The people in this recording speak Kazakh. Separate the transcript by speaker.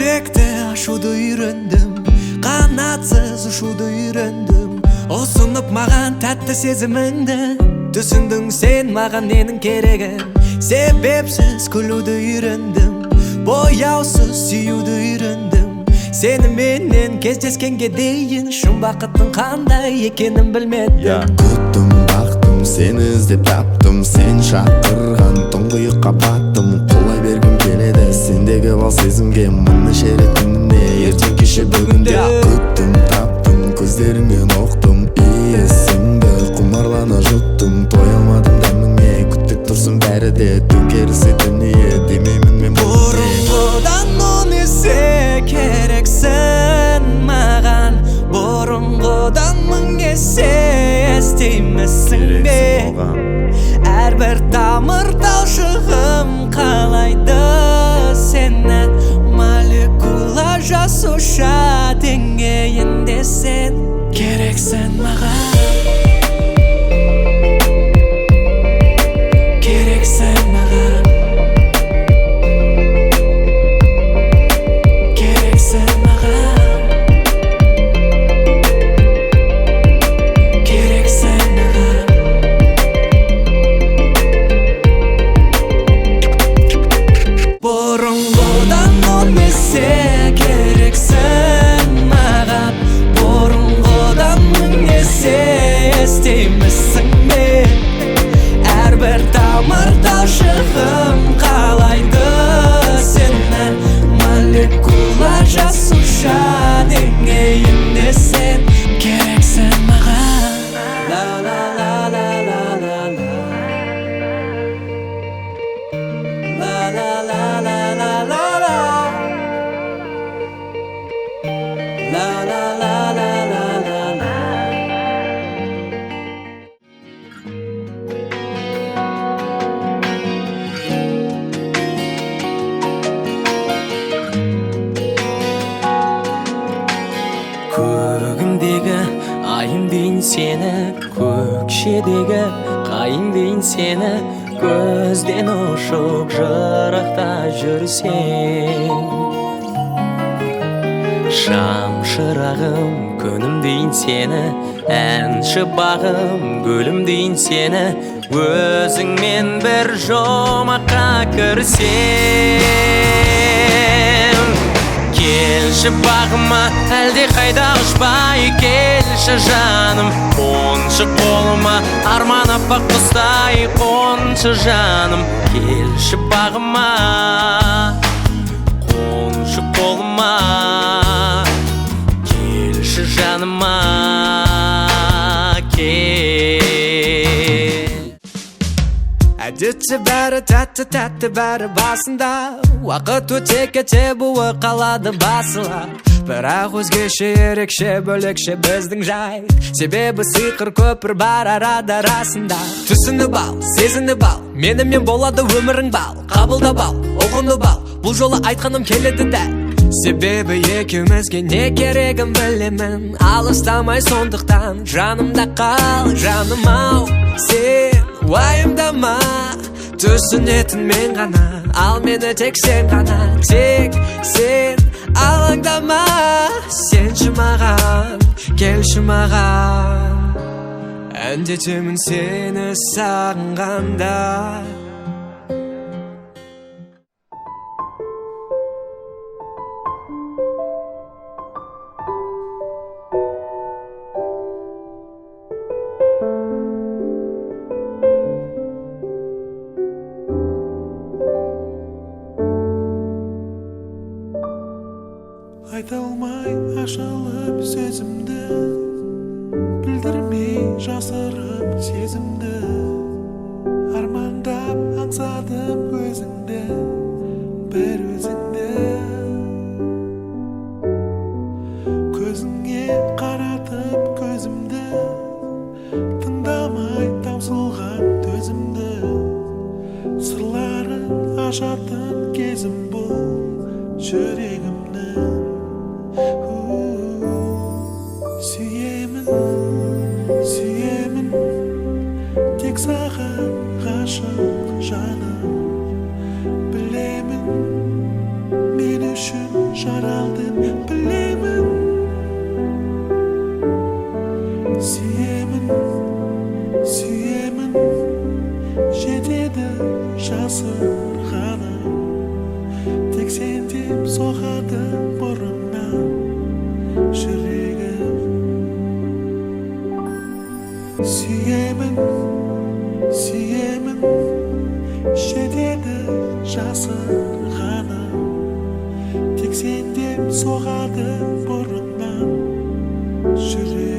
Speaker 1: Yürekte aşudu үйрөндүм, канатсыз ушуду үйрөндүм. Осунуп маған тәтті сезіміңді, түсіндің сен маған ненің керегін. Себепсіз күлуді үйрөндүм, бояусыз сүйуді үйрөндүм. Сені менен кездескенге дейін шын бақыттың қандай екенін білмедім.
Speaker 2: Күттім, бақтым, сені іздеп таптым, сен шақырған тұңғиыққа баттым. Қолай бергім келеді сендегі бал сезімге, мұны шеретініне ертең кеше бүгінде. Күттім, таптым, көздеріңнен оқтым, иесіңді құмарлана жұттым. Той алмадым дәміңе, күттік тұрсын бәрі де төңкерісі дүние. Демеймін мен
Speaker 1: бұрынғыдан он есе керексің маған, бұрынғыдан мың есе естеймісің бе? Әрбір тамыр талшығым қалайды сені, молекула жасуша деңгейінде сен керексің маған.
Speaker 3: Көгімдегі айым дейін сені, көкшедегі қайың дейін сені, көзден ұшып жырақта жүрсең. Шам шырағым күнім дейін сені, әнші бағым гүлім дейін сені, өзіңмен бір жұмаққа кірсең. Келші бағыма, әлде қайда ұшпай келші жаным, қоншы қолыма, арман аппақ құстай қоншы жаным. Келші бағыма, қоншы қолыма, келші жаныма, кел.
Speaker 1: Әдетте бәрі тәтті, тәтті бәрі басында, уақыт өте кете буы қалады басыла. Бірақ өзгеше ерекше бөлекше біздің жай, себебі сиқыр көпір бар арада расында. Түсініп ал, сезініп ал, менімен болады өмірің бал. Қабылдап ал, ұғынып ал, бұл жолы айтқаным келеді дәл. Себебі екеумізге не керегін білемін, алыстамай сондықтан жанымда қал. Жаным ау, сен уайымдама, түсінетін мен ғана, ал мені тек сен ғана. Тек сен алаңдама, сенші маған, келші маған. Әндетемін сені сағынғанда.
Speaker 4: Айта алмай ашылып сөзімді, білдірмей жасырып сезімді, армандап аңсадым өзіңді, бір өзіңді. Көзіңе қаратып көзімді, тыңдамай таусылған төзімді, сырларын ашатын кезім бұл жүрегімнің. Сүйемін, сүйемін, тек саған ғашық жаным. Білемін, мен үшін жаралдым білемін. Сүйемін, сүйемін, жетеді жасырғаным. Тек сен деп соғады бұрыннан жүрегім. Сүйемін, сүйемін, жетеді жасырғаным. Тек сен деп соғады бұрыннан жүрегім.